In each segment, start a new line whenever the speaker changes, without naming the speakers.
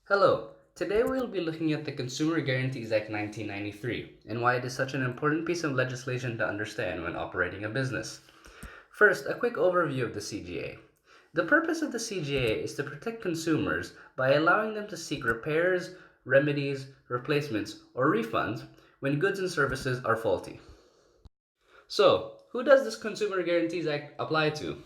Hello, today we will be looking at the Consumer Guarantees Act 1993 and why it is such an important piece of legislation to understand when operating a business. First, a quick overview of the CGA. The purpose of the CGA is to protect consumers by allowing them to seek repairs, remedies, replacements, or refunds when goods and services are faulty. So, who does this Consumer Guarantees Act apply to?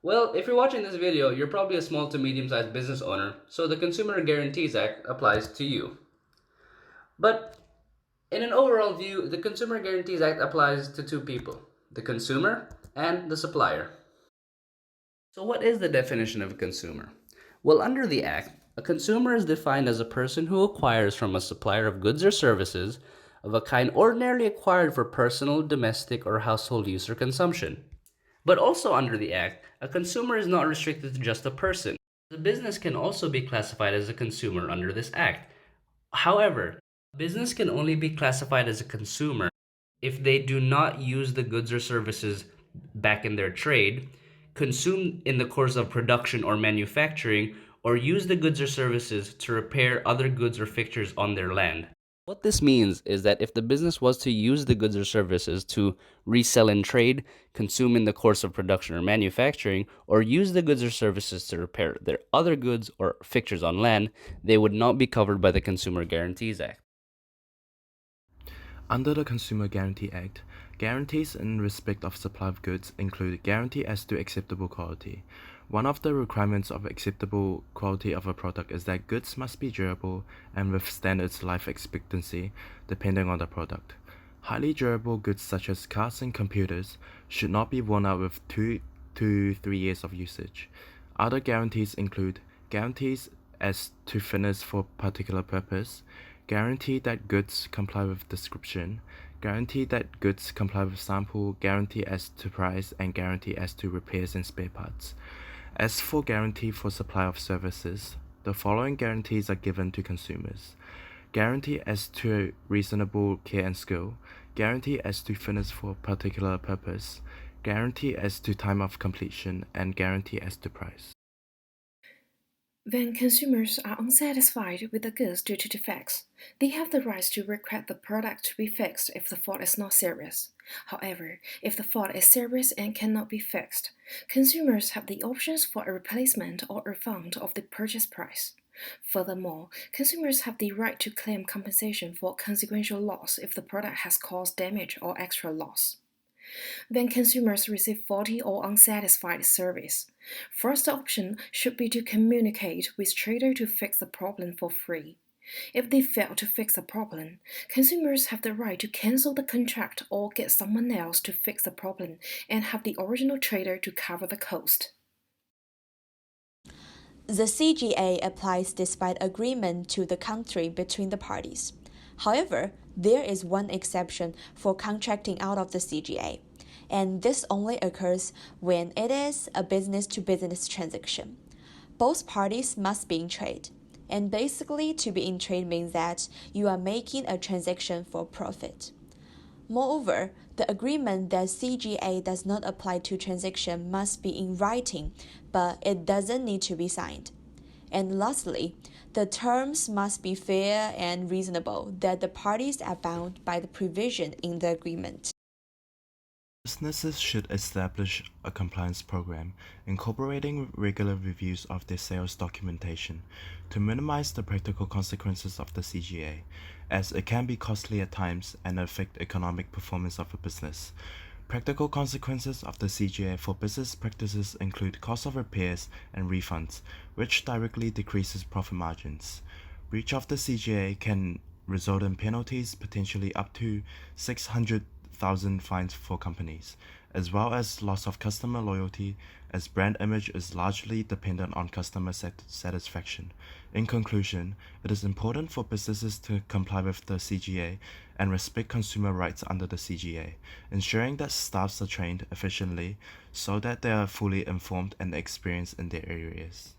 Well, if you're watching this video, you're probably a small to medium sized business owner, so the Consumer Guarantees Act applies to you. But in an overall view, the Consumer Guarantees Act applies to two people, the consumer and the supplier. So, what is the definition of a consumer? Well, under the Act, a consumer is defined as a person who acquires from a supplier of goods or services of a kind ordinarily acquired for personal, domestic, or household use or consumption. But also under the Act, a consumer is not restricted to just a person. The business can also be classified as a consumer under this Act. However, a business can only be classified as a consumer if they do not use the goods or services back in their trade, consume in the course of production or manufacturing, or use the goods or services to repair other goods or fixtures on their land. What this means is that if the business was to use the goods or services to resell in trade, consume in the course of production or manufacturing, or use the goods or services to repair their other goods or fixtures on land, they would not be covered by the Consumer Guarantees Act.
Under the Consumer Guarantee Act, guarantees in respect of supply of goods include guarantee as to acceptable quality. One of the requirements of acceptable quality of a product is that goods must be durable and withstand its life expectancy, depending on the product. Highly durable goods such as cars and computers should not be worn out with 2 to 3 years of usage. Other guarantees include guarantees as to fitness for particular purpose, guarantee that goods comply with description, guarantee that goods comply with sample, guarantee as to price, and guarantee as to repairs and spare parts. As for guarantee for supply of services, the following guarantees are given to consumers. Guarantee as to reasonable care and skill, guarantee as to fitness for a particular purpose, guarantee as to time of completion, and guarantee as to price.
When consumers are unsatisfied with the goods due to defects, they have the right to request the product to be fixed if the fault is not serious. However, if the fault is serious and cannot be fixed, consumers have the options for a replacement or refund of the purchase price. Furthermore, consumers have the right to claim compensation for consequential loss if the product has caused damage or extra loss. When consumers receive faulty or unsatisfied service, first option should be to communicate with trader to fix the problem for free. If they fail to fix the problem, consumers have the right to cancel the contract or get someone else to fix the problem and have the original trader to cover the cost.
The CGA applies despite agreement to the country between the parties. However, there is one exception for contracting out of the CGA, and this only occurs when it is a business-to-business transaction. Both parties must be in trade, and basically to be in trade means that you are making a transaction for profit. Moreover, the agreement that CGA does not apply to transaction must be in writing, but it doesn't need to be signed. And lastly, the terms must be fair and reasonable, that the parties are bound by the provision in the agreement.
Businesses should establish a compliance program incorporating regular reviews of their sales documentation to minimize the practical consequences of the CGA, as it can be costly at times and affect economic performance of a business. Practical consequences of the CGA for business practices include cost of repairs and refunds, which directly decreases profit margins. Breach of the CGA can result in penalties potentially up to 600,000 fines for companies, as well as loss of customer loyalty, as brand image is largely dependent on customer satisfaction. In conclusion, it is important for businesses to comply with the CGA and respect consumer rights under the CGA, ensuring that staffs are trained efficiently so that they are fully informed and experienced in their areas.